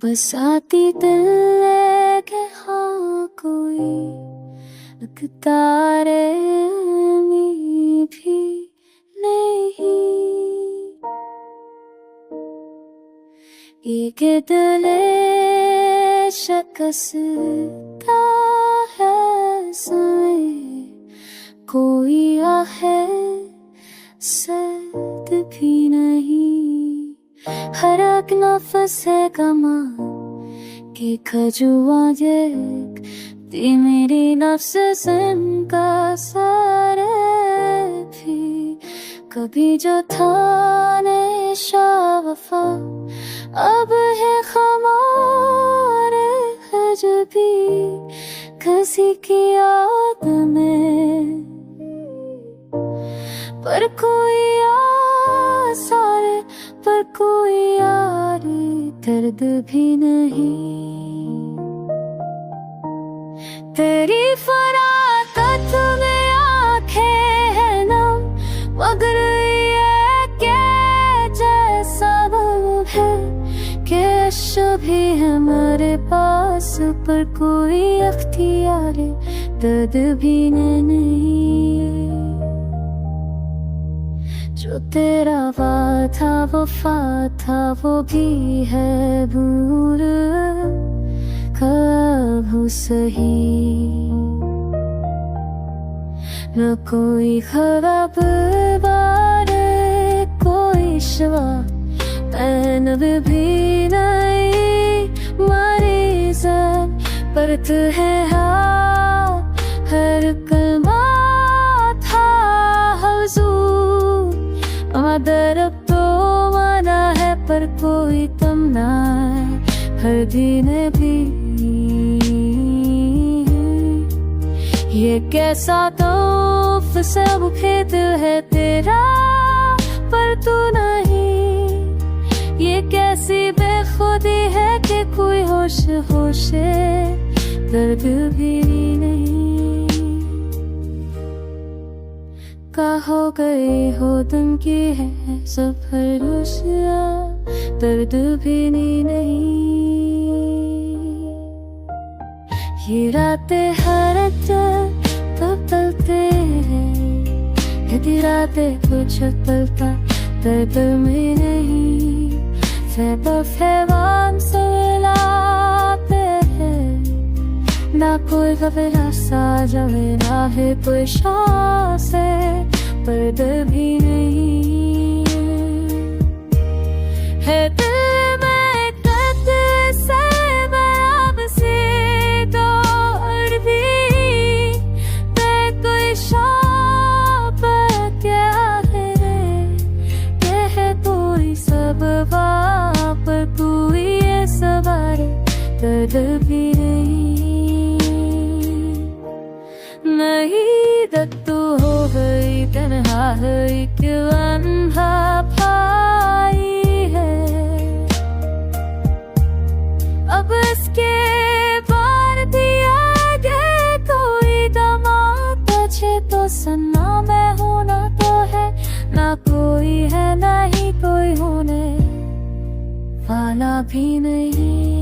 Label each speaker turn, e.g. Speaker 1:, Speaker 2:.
Speaker 1: बसाती दिल है कि हाँ कोई तारे में भी नहीं। एक दिल शिकस्ता है समय कोई आहे सर्द भी नहीं। हर एक नफस है कमा के खजुआ जग ती मेरी नफ्स का सारे भी कभी जो था नेशा वफा अब है खमारे हजबी किसी की याद में पर कोई आसार पर कोई यार दर्द भी नहीं। तेरी फराकत में आंखें हैं नम मगर ये क्या जैसा गम है कि भी है हमारे पास पर कोई अख्तियार दर्द भी नहीं। जो तेरा वादा वफा था वो भी है भूल कब सही। न कोई खराब बारे कोई शवा पैन भी नहीं मरीज पर तू है हाँ हर कलमा था हुजूर मदर तो माना है पर कोई तमना हर दिन भी। ये कैसा तौफ सब खेत है तेरा पर तू नहीं। ये कैसी बेखुदी है कि कोई होश होशे दर्द भी नहीं। कहो गए हो तुम की है सफर दर्द भी नहीं। ये रातें हर तब तलते हैं यदि रातें कुछ तलता दर्द में नहीं। फैवान से लाते हैं ना कोई घबरा सा जावे ना है कोई सांस पर दर्द भी नहीं है। दिल में दर्द से मैं अब से तो और भी मैं कोई शाप क्या है यह कोई सब पर कोई ये सवार दर्द भी नहीं। दत्तू हो गई तन्हा है क्यों अंधा भाई है अब इसके बार दिया गया कोई दामाद तुझे तो सन्ना मैं होना तो है ना कोई है ना ही कोई होने वाला भी नहीं।